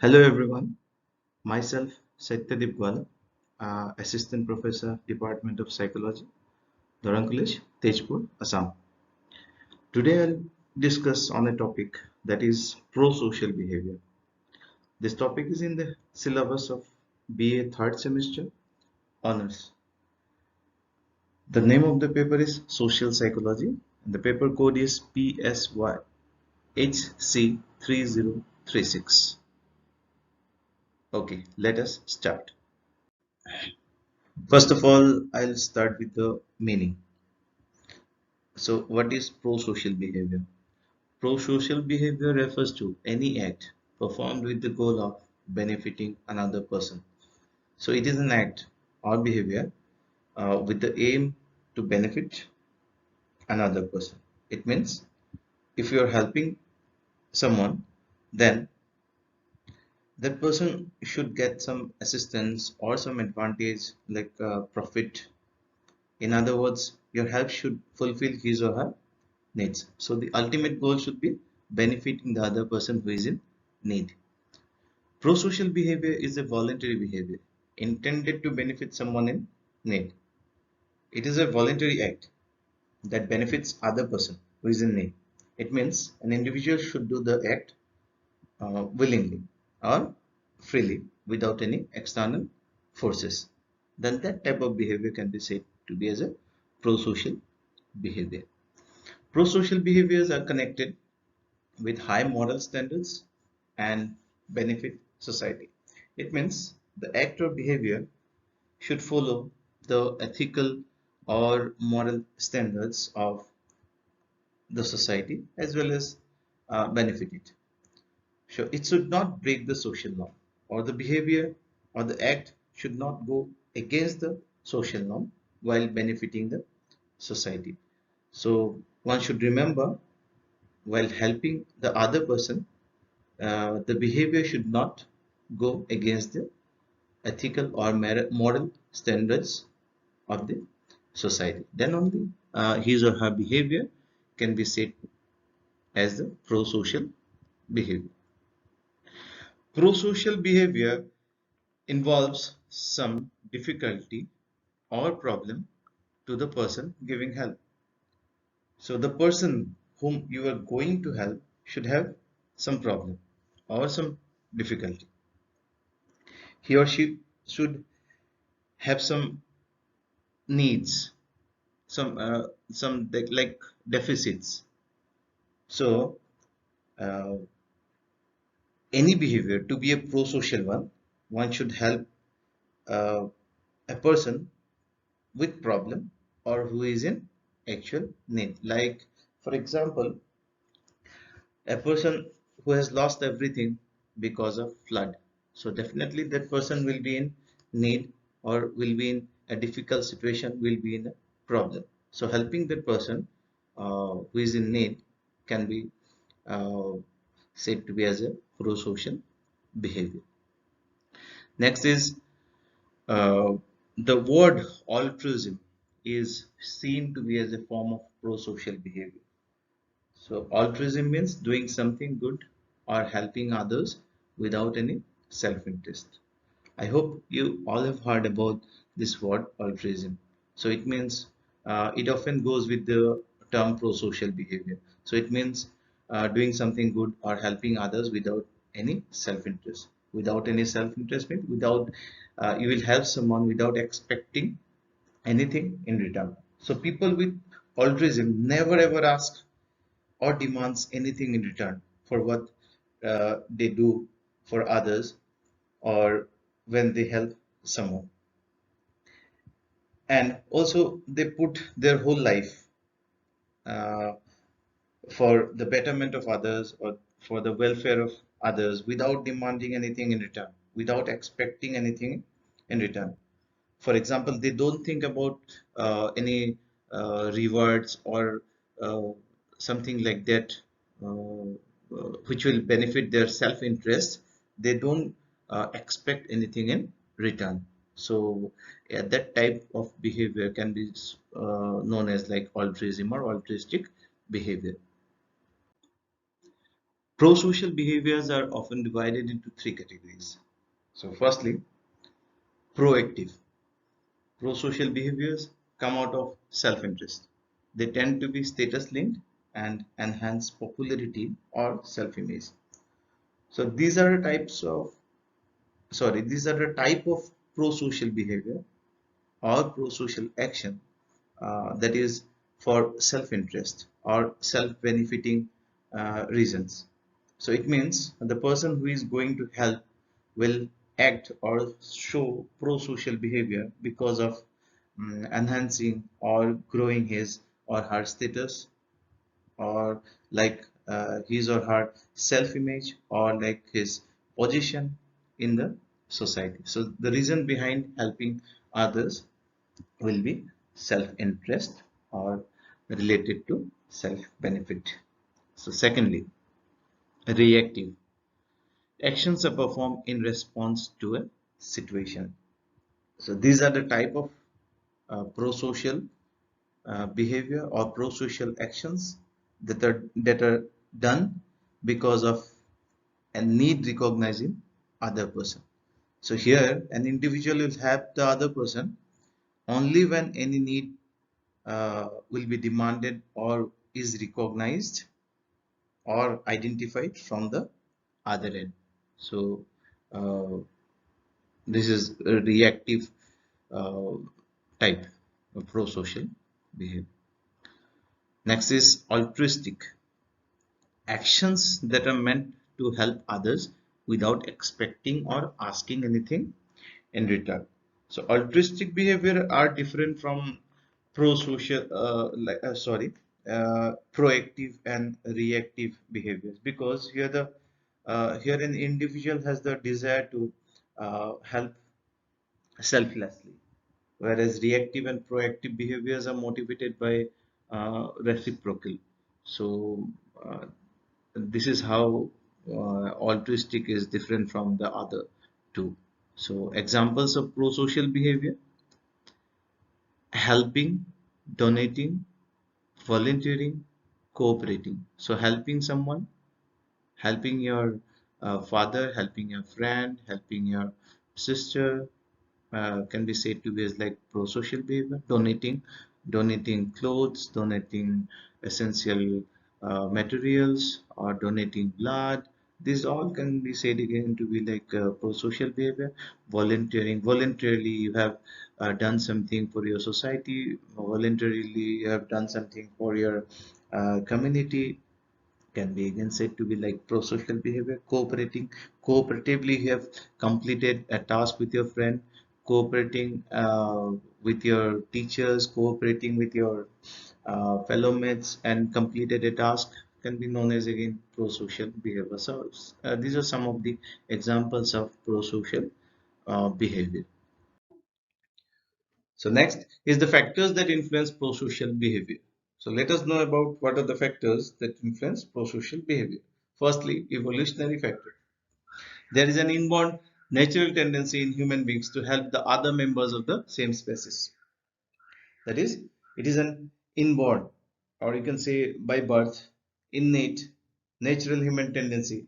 Hello everyone, myself Satyadip Gwal, Assistant Professor, Department of Psychology, Dharang College, Tejpur, Assam. Today I'll discuss on a topic that is pro-social behavior. This topic is in the syllabus of BA third semester honors. The name of the paper is Social Psychology and the paper code is PSY HC3036. Okay, let us start. First of all, I'll start with the meaning. So, what is pro-social behavior? Pro-social behavior refers to any act performed with the goal of benefiting another person. So, it is an act or behavior with the aim to benefit another person. It means if you are helping someone, then that person should get some assistance or some advantage like profit. In other words, your help should fulfill his or her needs. So the ultimate goal should be benefiting the other person who is in need. Pro-social behavior is a voluntary behavior intended to benefit someone in need. It is a voluntary act that benefits other person who is in need. It means an individual should do the act willingly or freely without any external forces. Then that type of behavior can be said to be as a pro-social behavior. Pro-social behaviors are connected with high moral standards and benefit society. It means the act or behavior should follow the ethical or moral standards of the society as well as benefit it. So it should not break the social norm, or the behavior or the act should not go against the social norm while benefiting the society. So one should remember while helping the other person, the behavior should not go against the ethical or moral standards of the society. Then only his or her behavior can be said as the pro-social behavior. Pro-social behavior involves some difficulty or problem to the person giving help. So the person whom you are going to help should have some problem or some difficulty. He or she should have some needs, some like deficits. So uh, any behavior to be a pro-social one should help uh, a person with problem or who is in actual need. Like for example, a person who has lost everything because of flood. So definitely that person will be in need or will be in a difficult situation, will be in a problem. So helping that person who is in need can be uh, said to be as a pro-social behavior. Next is uh, the word altruism is seen to be as a form of pro-social behavior. So altruism means doing something good or helping others without any self-interest. I hope you all have heard about this word altruism. So it means it often goes with the term pro-social behavior. So it means doing something good or helping others without any self-interest. Without any self-interest means without you will help someone without expecting anything in return. So people with altruism never ever ask or demands anything in return for what they do for others or when they help someone. And also, they put their whole life uh, for the betterment of others or for the welfare of others without demanding anything in return, without expecting anything in return. For example, they don't think about any rewards or uh, something like that which will benefit their self-interest. They don't expect anything in return. So yeah, that type of behavior can be known as like altruism or altruistic behavior. Pro-social behaviors are often divided into three categories. So firstly, proactive. Pro-social behaviors come out of self-interest. They tend to be status linked and enhance popularity or self-image. So these are the type of pro-social behavior or pro-social action that is for self-interest or self-benefiting reasons. So it means the person who is going to help will act or show pro-social behavior because of enhancing or growing his or her status, or like his or her self-image, or like his position in the society. So the reason behind helping others will be self-interest or related to self-benefit. So secondly, reactive. Actions are performed in response to a situation. So these are the type of pro-social behavior or pro-social actions that are done because of a need recognizing other person. So here an individual will help the other person only when any need will be demanded or is recognized or identified from the other end. So uh, this is a reactive uh, type of pro-social behavior. Next is altruistic. Actions that are meant to help others without expecting or asking anything in return. So altruistic behavior are different from pro-social, proactive and reactive behaviors, because here an individual has the desire to help selflessly, whereas reactive and proactive behaviors are motivated by reciprocal. So uh, this is how altruistic is different from the other two. So examples of pro-social behavior: helping, donating, volunteering, cooperating. So helping someone, helping your father, helping your friend, helping your sister, can be said to be as like pro-social behavior. Donating clothes, donating essential materials, or donating blood. These all can be said again to be like pro-social behavior. Voluntarily you have done something for your society. Voluntarily you have done something for your community, can be again said to be like pro-social behavior. Cooperatively you have completed a task with your friend, cooperating with your teachers, cooperating with your fellow mates and completed a task, can be known as again pro-social behavior. So these are some of the examples of pro-social behavior. So next is the factors that influence pro-social behavior. So let us know about what are the factors that influence pro-social behavior. Firstly, evolutionary factor. There is an inborn natural tendency in human beings to help the other members of the same species. That is, it is an inborn, or you can say by birth, innate, natural human tendency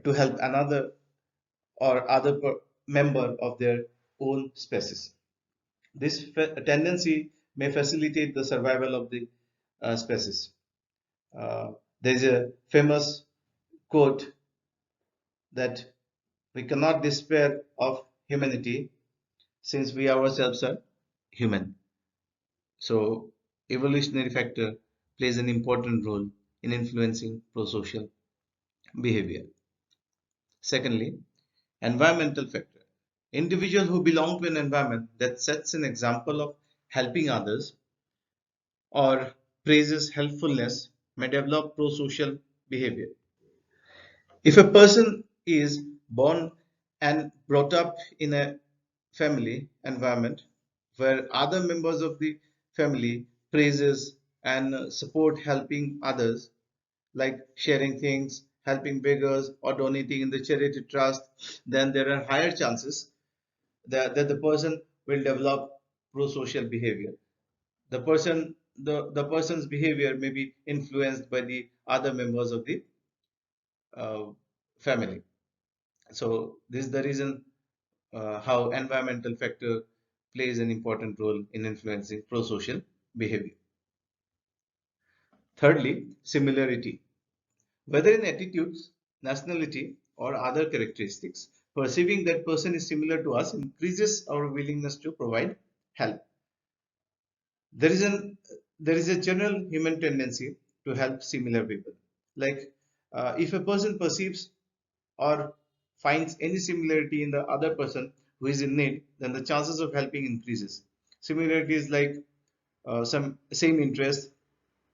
to help another or other member of their own species. This tendency may facilitate the survival of the species. There is a famous quote that we cannot despair of humanity since we ourselves are human. So, evolutionary factor plays an important role in influencing pro-social behavior. Secondly, environmental factor. Individuals who belong to an environment that sets an example of helping others or praises helpfulness may develop pro-social behavior. If a person is born and brought up in a family environment where other members of the family praises and support helping others, like sharing things, helping beggars, or donating in the charity trust, then there are higher chances that the person will develop pro-social behavior. The person's behavior may be influenced by the other members of the uh, family. So this is the reason how environmental factor plays an important role in influencing pro-social behavior. Thirdly, similarity. Whether in attitudes, nationality, or other characteristics, perceiving that person is similar to us increases our willingness to provide help. There is an there is a general human tendency to help similar people. Like if a person perceives or finds any similarity in the other person who is in need, then the chances of helping increases. Similarity is like some same interest,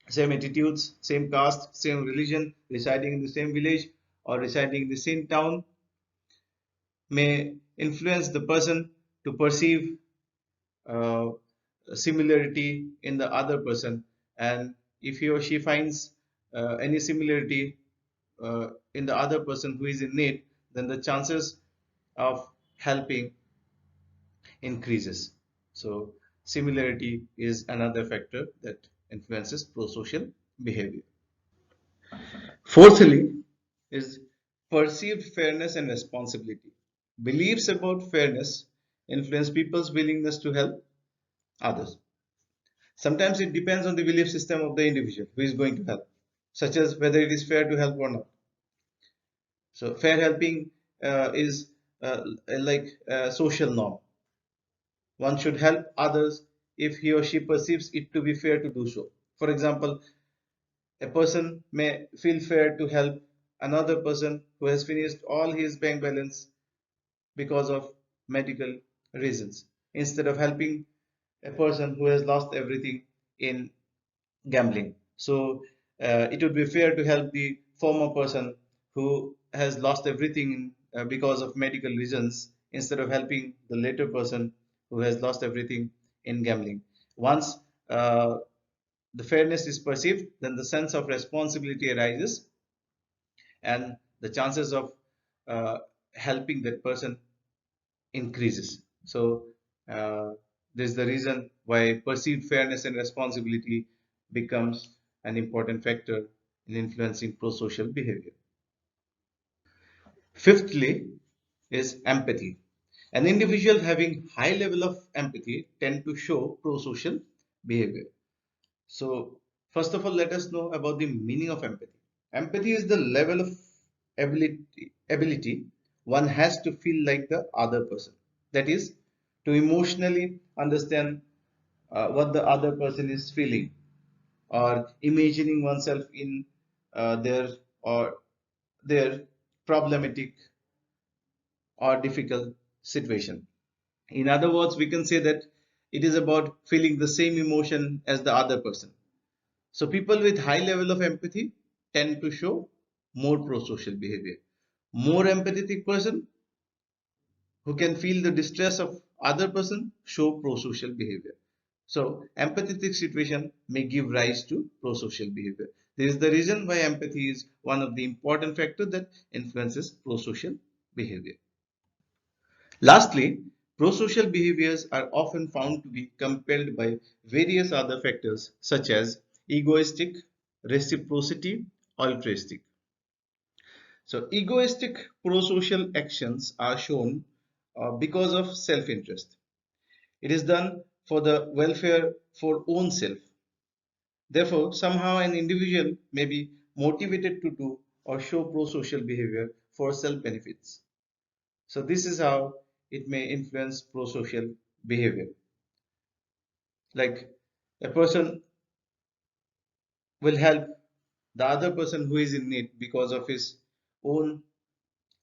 same attitudes, same caste, same religion, residing in the same village or residing in the same town may influence the person to perceive uh, similarity in the other person, and if he or she finds any similarity in the other person who is in need, then the chances of helping increases. So similarity is another factor that influences pro-social behavior. Fourthly is perceived fairness and responsibility. Beliefs about fairness influence people's willingness to help others. Sometimes it depends on the belief system of the individual who is going to help, such as whether it is fair to help or not. So fair helping is like a social norm. One should help others if he or she perceives it to be fair to do so. For example, a person may feel fair to help another person who has finished all his bank balance because of medical reasons, instead of helping a person who has lost everything in gambling. So it would be fair to help the former person who has lost everything because of medical reasons, instead of helping the later person who has lost everything in gambling. Once the fairness is perceived, then the sense of responsibility arises, and the chances of uh, helping that person increases. So this is the reason why perceived fairness and responsibility becomes an important factor in influencing pro-social behavior. Fifthly is empathy. An individual having high level of empathy tend to show pro-social behavior. So first of all, let us know about the meaning of empathy. Empathy is the level of ability one has to feel like the other person. That is, to emotionally understand what the other person is feeling, or imagining oneself in their or their problematic or difficult situation. In other words, we can say that it is about feeling the same emotion as the other person. So people with high level of empathy tend to show more pro-social behavior. More empathetic person who can feel the distress of other person show pro-social behavior. So empathetic situation may give rise to pro-social behavior. This is the reason why empathy is one of the important factors that influences pro-social behavior. Lastly, pro-social behaviors are often found to be compelled by various other factors such as egoistic, reciprocity, altruistic. So egoistic pro-social actions are shown because of self-interest. It is done for the welfare for own self. Therefore, somehow an individual may be motivated to do or show pro-social behavior for self-benefits. So this is how it may influence pro-social behavior. Like a person will help the other person who is in need because of his own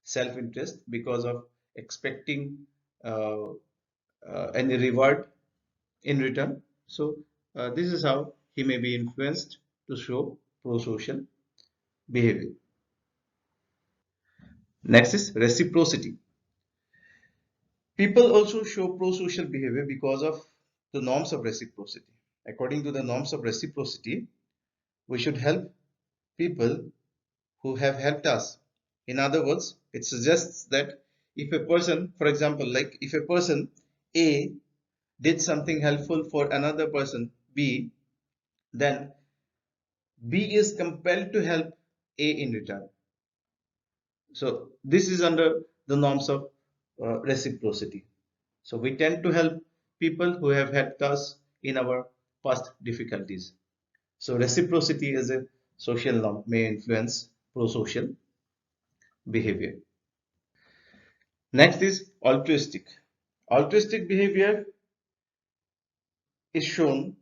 self-interest, because of expecting uh, any reward in return. So this is how he may be influenced to show pro-social behavior. Next is reciprocity. People also show pro-social behavior because of the norms of reciprocity. According to the norms of reciprocity, we should help people who have helped us. In other words, it suggests that if a person, for example, like if a person A did something helpful for another person B, then B is compelled to help A in return. So this is under the norms of reciprocity. So we tend to help people who have helped us in our past difficulties. So reciprocity as a social norm may influence pro-social behavior. Next is altruistic. Altruistic behavior is shown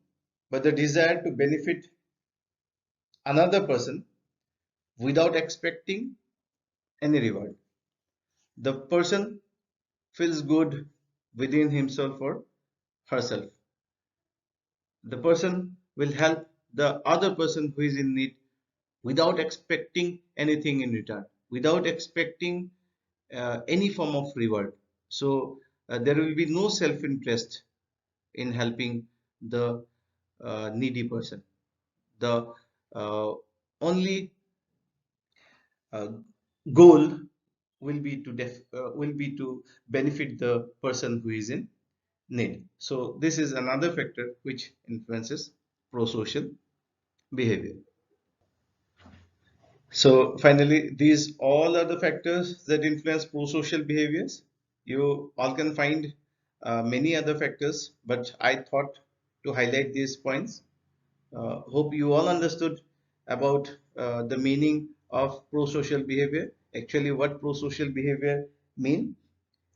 by the desire to benefit another person without expecting any reward. The person feels good within himself or herself. The person will help the other person who is in need without expecting anything in return, without expecting any form of reward. So there will be no self-interest in helping the needy person. The only uh, goal will be to benefit the person who is in need. So this is another factor which influences pro-social behavior. So finally, these all are the factors that influence pro-social behaviors. You all can find many other factors, but I thought to highlight these points. Hope you all understood about the meaning of pro-social behavior, actually what pro-social behavior mean,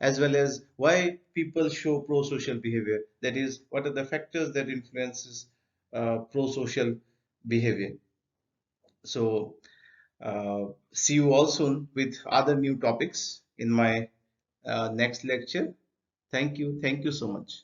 as well as why people show pro-social behavior. That is, what are the factors that influences pro-social behavior. So see you all soon with other new topics in my next lecture. Thank you. Thank you so much.